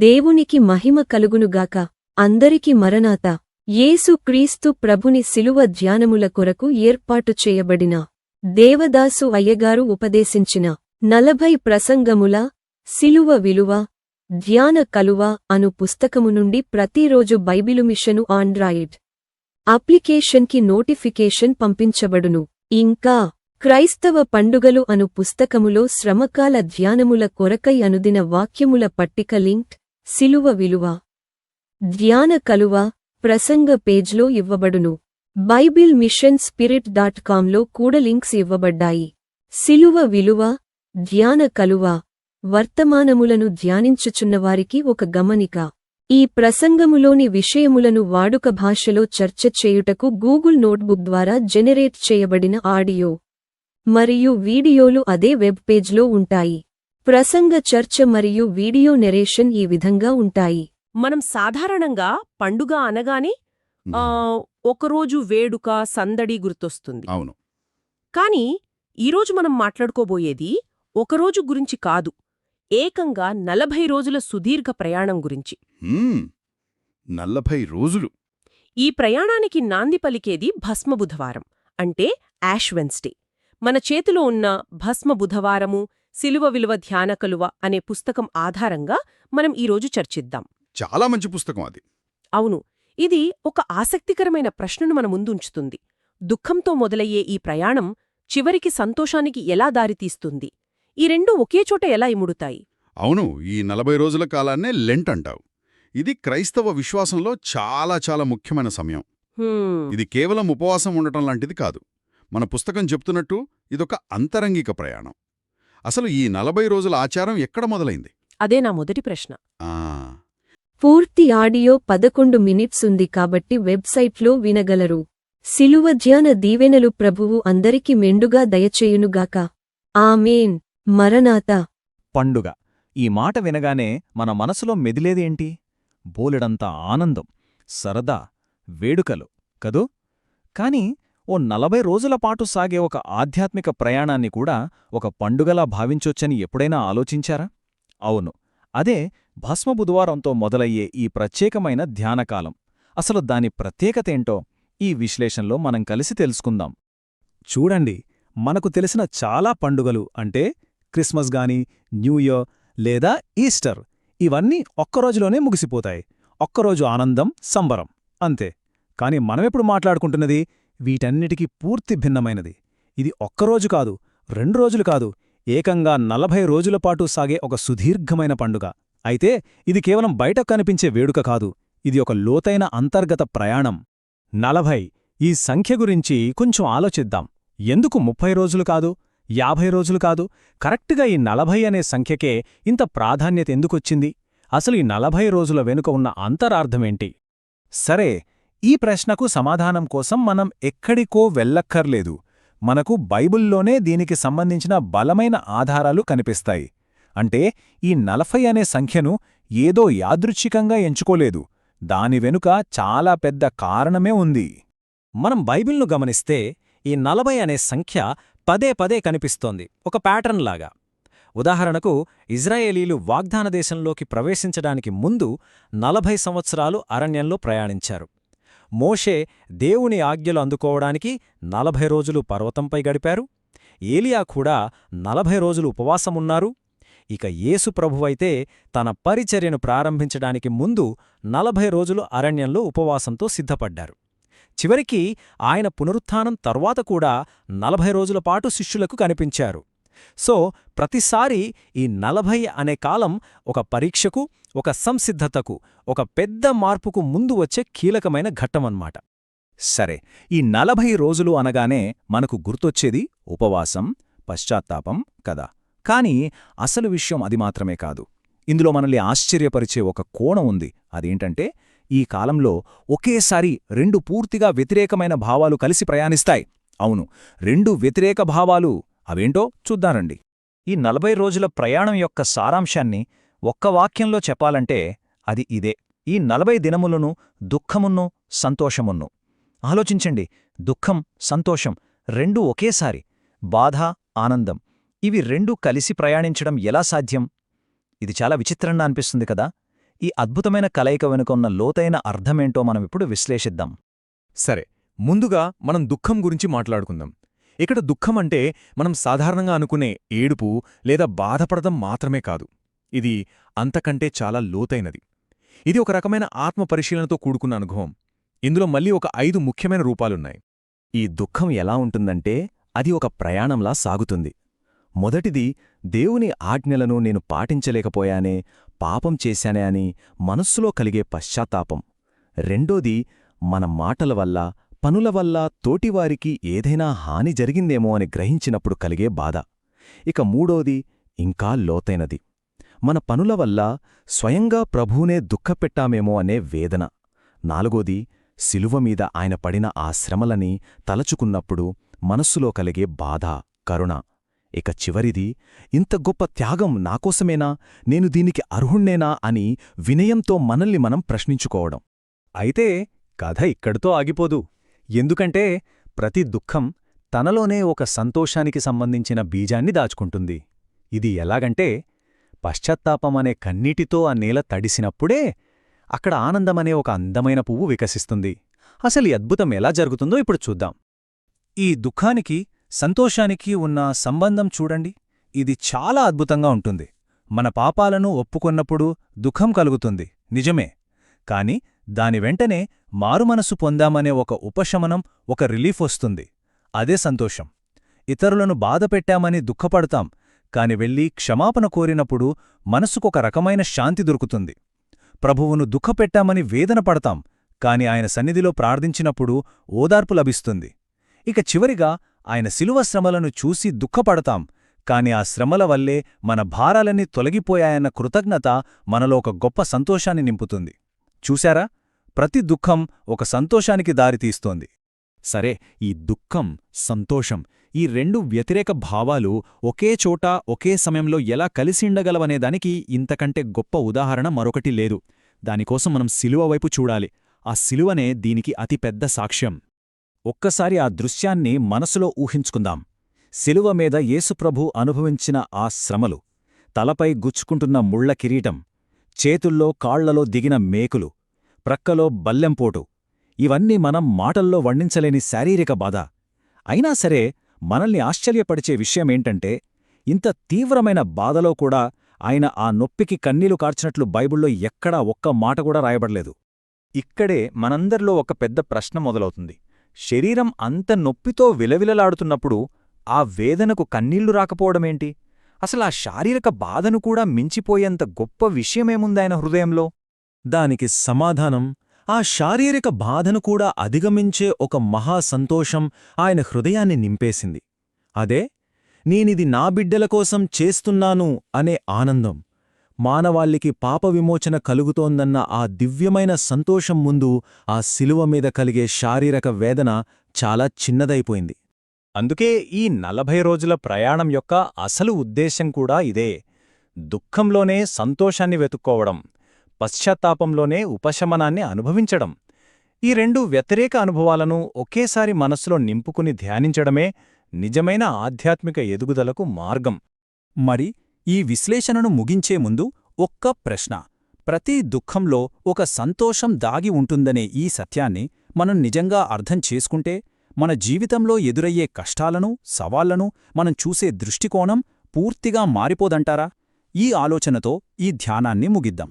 దేవునికి మహిమ కలుగునుగాక. అందరికి మరణాత. యేసు క్రీస్తు ప్రభుని శిలువ ధ్యానముల కొరకు ఏర్పాటు చేయబడిన దేవదాసు అయ్యగారు ఉపదేశించిన 40 ప్రసంగముల శిలువ విలువ ధ్యాన కలువ అను పుస్తకము నుండి ప్రతిరోజు బైబిలు మిషను ఆండ్రాయిడ్ అప్లికేషన్కి నోటిఫికేషన్ పంపించబడును. ఇంకా క్రైస్తవ పండుగలు అను పుస్తకములో శ్రమకాల ధ్యానముల కొరకై అనుదిన వాక్యముల పట్టిక లింక్ శిలువ విలువ ధ్యాన కలువ ప్రసంగ పేజ్లో ఇవ్వబడును. బైబిల్ మిషన్ spirit.comలో కూడా లింక్స్ ఇవ్వబడ్డాయి. శిలువ విలువ ధ్యాన కలువ వర్తమానములను ధ్యానించుచున్నవారికి ఒక గమనిక. ఈ ప్రసంగములోని విషయములను వాడుక భాషలో చర్చ చేయుటకు గూగుల్ నోట్బుక్ ద్వారా జెనెరేట్ చేయబడిన ఆడియో మరియు వీడియోలు అదే వెబ్ పేజ్లో ఉంటాయి. ప్రసంగ చర్చ మరియు వీడియో నెరేషన్ ఈ విధంగా ఉంటాయి. మనం సాధారణంగా పండుగ అనగానే ఒకరోజు వేడుక సందడి గుర్తొస్తుంది. అవును. కాని ఈరోజు మనం మాట్లాడుకోబోయేది ఒకరోజు గురించి కాదు, ఏకంగా 40 రోజుల సుదీర్ఘ ప్రయాణం గురించి. 40 రోజులు. ఈ ప్రయాణానికి నాంది పలికేది భస్మ బుధవారం, అంటే యాష్ వెన్స్డే. మన చేతిలో ఉన్న భస్మ బుధవారము శిలువ విలువ ధ్యాన కలువ అనే పుస్తకం ఆధారంగా మనం ఈరోజు చర్చిద్దాం. చాలా మంచి పుస్తకం అది. అవును, ఇది ఒక ఆసక్తికరమైన ప్రశ్నను మన ముందుంచుతుంది. దుఃఖంతో మొదలయ్యే ఈ ప్రయాణం చివరికి సంతోషానికి ఎలా దారితీస్తుంది? ఈ రెండూ ఒకే చోట ఎలా ఇముడుతాయి? అవును, ఈ 40 రోజుల కాలాన్నే లెంట్ అంటావు. ఇది క్రైస్తవ విశ్వాసంలో చాలా చాలా ముఖ్యమైన సమయం. ఇది కేవలం ఉపవాసం ఉండటం లాంటిది కాదు. మన పుస్తకం చెప్తున్నట్టు ఇదొక అంతరంగిక ప్రయాణం. అసలు ఈ 40 రోజుల ఆచారం ఎక్కడ మొదలైంది? అదే నా మొదటి ప్రశ్న. పూర్తి ఆడియో 11 మినిట్స్ ఉంది కాబట్టి వెబ్సైట్లో వినగలరు. శిలువ ధ్యాన దీవెనలు ప్రభువు అందరికి మెండుగా దయచేయునుగాక. ఆమేన్. మరణాత. పండుగ ఈ మాట వినగానే మన మనసులో మెదిలేదేంటి? బోలెడంత ఆనందం, సరదా, వేడుకలు కదూ. కాని ఓ 40 రోజులపాటు సాగే ఒక ఆధ్యాత్మిక ప్రయాణాన్ని కూడా ఒక పండుగలా భావించొచ్చని ఎప్పుడైనా ఆలోచించారా? అవును, అదే భస్మ బుధవారంతో మొదలయ్యే ఈ ప్రత్యేకమైన ధ్యానకాలం. అసలు దాని ప్రత్యేకతేంటో ఈ విశ్లేషణలో మనం కలిసి తెలుసుకుందాం. చూడండి, మనకు తెలిసిన చాలా పండుగలు అంటే క్రిస్మస్ గాని, న్యూ ఇయర్ లేదా ఈస్టర్ ఇవన్నీ ఒక్కరోజులోనే ముగిసిపోతాయి. ఒక్కరోజు ఆనందం, సంబరం అంతే. కాని మనమెప్పుడు మాట్లాడుకుంటున్నది వీటన్నిటికీ పూర్తి భిన్నమైనది. ఇది ఒక్కరోజు కాదు, 2 రోజులు కాదు, ఏకంగా 40 రోజులపాటు సాగే ఒక సుదీర్ఘమైన పండుగ. అయితే ఇది కేవలం బయట కనిపించే వేడుక కాదు, ఇది ఒక లోతైన అంతర్గత ప్రయాణం. 40 ఈ సంఖ్య గురించి కొంచెం ఆలోచిద్దాం. ఎందుకు 30 రోజులు కాదు, 50 రోజులు కాదు? కరెక్ట్గా ఈ 40 అనే సంఖ్యకే ఇంత ప్రాధాన్యత ఎందుకొచ్చింది? అసలు ఈ 40 రోజుల వెనుక ఉన్న అంతరార్థమేంటి? సరే, ఈ ప్రశ్నకు సమాధానం కోసం మనం ఎక్కడికో వెళ్ళక్కర్లేదు. మనకు బైబిల్లోనే దీనికి సంబంధించిన బలమైన ఆధారాలు కనిపిస్తాయి. అంటే ఈ 40 అనే సంఖ్యను ఏదో యాదృచ్ఛికంగా ఎంచుకోలేదు. దాని వెనుక చాలా పెద్ద కారణమే ఉంది. మనం బైబిల్ను గమనిస్తే ఈ 40 అనే సంఖ్య పదే పదే కనిపిస్తోంది, ఒక ప్యాటర్న్ లాగా. ఉదాహరణకు, ఇజ్రాయేలీలు వాగ్దాన దేశంలోకి ప్రవేశించడానికి ముందు 40 సంవత్సరాలు అరణ్యంలో ప్రయాణించారు. మోషే దేవుని ఆజ్ఞలు అందుకోవడానికి 40 రోజులు పర్వతంపై గడిపారు. ఏలియా కూడా 40 రోజులు ఉపవాసమున్నారు. ఇక యేసు ప్రభువైతే తన పరిచర్యను ప్రారంభించడానికి ముందు 40 రోజులు అరణ్యంలో ఉపవాసంతో సిద్ధపడ్డారు. చివరికి ఆయన పునరుత్థానం తర్వాత కూడా 40 రోజులపాటు శిష్యులకు కనిపించారు. సో ప్రతిసారీ ఈ 40 అనే కాలం ఒక పరీక్షకు, ఒక సంసిద్ధతకు, ఒక పెద్ద మార్పుకు ముందు వచ్చే కీలకమైన ఘట్టమన్నమాట. సరే, ఈ 40 రోజులు అనగానే మనకు గుర్తొచ్చేది ఉపవాసం, పశ్చాత్తాపం కదా. కాని అసలు విషయం అది మాత్రమే కాదు. ఇందులో మనల్ని ఆశ్చర్యపరిచే ఒక కోణం ఉంది. అదేంటంటే, ఈ కాలంలో ఒకేసారి 2 పూర్తిగా వ్యతిరేకమైన భావాలు కలిసి ప్రయాణిస్తాయి. అవును, 2 వ్యతిరేక భావాలు. అవేంటో చూద్దారండి. ఈ 40 రోజుల ప్రయాణం యొక్క సారాంశాన్ని ఒక్క వాక్యంలో చెప్పాలంటే అది ఇదే: ఈ 40 దినములను దుఃఖమున్నూ సంతోషమున్నూ. ఆలోచించండి, దుఃఖం, సంతోషం రెండూ ఒకేసారి, బాధ, ఆనందం, ఇవి రెండూ కలిసి ప్రయాణించడం ఎలా సాధ్యం? ఇది చాలా విచిత్రంగా అనిపిస్తుంది కదా. ఈ అద్భుతమైన కలయిక వెనుక ఉన్న లోతైన అర్థమేంటో మనమిప్పుడు విశ్లేషిద్దాం. సరే, ముందుగా మనం దుఃఖం గురించి మాట్లాడుకుందాం. ఇక్కడ దుఃఖం అంటే మనం సాధారణంగా అనుకునే ఏడుపు లేదా బాధపడడం మాత్రమే కాదు. ఇది అంతకంటే చాలా లోతైనది. ఇది ఒక రకమైన ఆత్మ పరిశీలనతో కూడుకున్న అనుభవం. ఇందులో మళ్ళీ ఒక 5 ముఖ్యమైన రూపాలున్నాయి. ఈ దుఃఖం ఎలా ఉంటుందంటే అది ఒక ప్రయాణంలా సాగుతుంది. మొదటిది, దేవుని ఆజ్ఞలను నేను పాటించలేకపోయానే, పాపం చేశానే అని మనస్సులో కలిగే పశ్చాత్తాపం. రెండోది, మన మాటల వల్ల, పనుల వల్ల తోటివారికి ఏదైనా హాని జరిగిందేమో అని గ్రహించినప్పుడు కలిగే బాధ. ఇక మూడోది, ఇంకా లోతైనది, మన పనుల వల్ల స్వయంగా ప్రభువునే దుఃఖపెట్టామేమో అనే వేదన. నాలుగోది, శిలువమీద ఆయన పడిన ఆ శ్రమలని తలచుకున్నప్పుడు మనస్సులో కలిగే బాధ, కరుణ. ఇక చివరిది, ఇంత గొప్ప త్యాగం నాకోసమేనా, నేను దీనికి అర్హుణ్ణేనా అని వినయంతో మనల్ని మనం ప్రశ్నించుకోవడం. అయితే కథ ఇక్కడితో ఆగిపోదు. ఎందుకంటే ప్రతి దుఃఖం తనలోనే ఒక సంతోషానికి సంబంధించిన బీజాన్ని దాచుకుంటుంది. ఇది ఎలాగంటే, పశ్చాత్తాపమనే కన్నీటితో ఆ నేల తడిసినప్పుడే అక్కడ ఆనందమనే ఒక అందమైన పువ్వు వికసిస్తుంది. అసలు ఈ అద్భుతం ఎలా జరుగుతుందో ఇప్పుడు చూద్దాం. ఈ దుఃఖానికి సంతోషానికి ఉన్న సంబంధం చూడండి. ఇది చాలా అద్భుతంగా ఉంటుంది. మన పాపాలను ఒప్పుకొన్నప్పుడు దుఃఖం కలుగుతుంది, నిజమే. కాని దాని వెంటనే మారుమనసు పొందామనే ఒక ఉపశమనం, ఒక రిలీఫ్ వస్తుంది. అదే సంతోషం. ఇతరులను బాధపెట్టామని దుఃఖపడతాం, కాని వెళ్ళి క్షమాపణ కోరినప్పుడు మనసుకొక రకమైన శాంతి దొరుకుతుంది. ప్రభువును దుఃఖపెట్టామని వేదన పడతాం, కాని ఆయన సన్నిధిలో ప్రార్థించినప్పుడు ఓదార్పు లభిస్తుంది. ఇక చివరిగా ఆయన శిలువ శ్రమలను చూసి దుఃఖపడతాం, కాని ఆ శ్రమల వల్లే మన భారాలన్నీ తొలగిపోయాయన్న కృతజ్ఞత మనలో ఒక గొప్ప సంతోషాన్ని నింపుతుంది. చూశారా, ప్రతి దుఃఖం ఒక సంతోషానికి దారితీస్తోంది. సరే, ఈ దుఃఖం, సంతోషం, ఈ రెండు వ్యతిరేక భావాలు ఒకే చోట ఒకే సమయంలో ఎలా కలిసిండగలవనేదానికి ఇంతకంటే గొప్ప ఉదాహరణ మరొకటి లేదు. దానికోసం మనం శిలువ వైపు చూడాలి. ఆ శిలువనే దీనికి అతిపెద్ద సాక్ష్యం. ఒక్కసారి ఆ దృశ్యాన్ని మనసులో ఊహించుకుందాం. శిలువ మీద యేసుప్రభు అనుభవించిన ఆ శ్రమలు, తలపై గుచ్చుకుంటున్న ముళ్ల కిరీటం, చేతుల్లో కాళ్లలో దిగిన మేకులు, ప్రక్కలో బల్లెంపోటు, ఇవన్నీ మనం మాటల్లో వర్ణించలేని శారీరక బాధ. అయినా సరే, మనల్ని ఆశ్చర్యపరిచే విషయమేంటంటే, ఇంత తీవ్రమైన బాధలో కూడా ఆయన ఆ నొప్పికి కన్నీలు కార్చినట్లు బైబిల్లో ఎక్కడా ఒక్క మాట కూడా రాయబడలేదు. ఇక్కడే మనందరిలో ఒక పెద్ద ప్రశ్న మొదలవుతుంది. శరీరం అంత నొప్పితో విలవిలలాడుతున్నప్పుడు ఆ వేదనకు కన్నీళ్లు రాకపోవడమేంటి? అసలా శారీరక బాధను కూడా మించిపోయేంత గొప్ప విషయమేముందాయన హృదయంలో? దానికి సమాధానం, ఆ శారీరక బాధను కూడా అధిగమించే ఒక మహాసంతోషం ఆయన హృదయాన్ని నింపేసింది. అదే, నేనిది నా బిడ్డల కోసం చేస్తున్నాను అనే ఆనందం. మానవాళికి పాప విమోచన కలుగుతోందన్న ఆ దివ్యమైన సంతోషం ముందు ఆ శిలువ మీద కలిగే శారీరక వేదన చాలా చిన్నదైపోయింది. అందుకే ఈ 40 రోజుల ప్రయాణం యొక్క అసలు ఉద్దేశం కూడా ఇదే. దుఃఖంలోనే సంతోషాన్ని వెతుక్కోవడం, పశ్చాత్తాపంలోనే ఉపశమనాన్ని అనుభవించడం. ఈ రెండు వ్యతిరేక అనుభవాలను ఒకేసారి మనస్సులో నింపుకుని ధ్యానించడమే నిజమైన ఆధ్యాత్మిక ఎదుగుదలకు మార్గం. మరి ఈ విశ్లేషణను ముగించే ముందు ఒక్క ప్రశ్న. ప్రతి దుఃఖంలో ఒక సంతోషం దాగి ఉంటుందనే ఈ సత్యాన్ని మనం నిజంగా అర్థం చేసుకుంటే, మన జీవితంలో ఎదురయ్యే కష్టాలను, సవాళ్లను మనం చూసే దృష్టికోణం పూర్తిగా మారిపోదంటారా? ఈ ఆలోచనతో ఈ ధ్యానాన్ని ముగిద్దాం.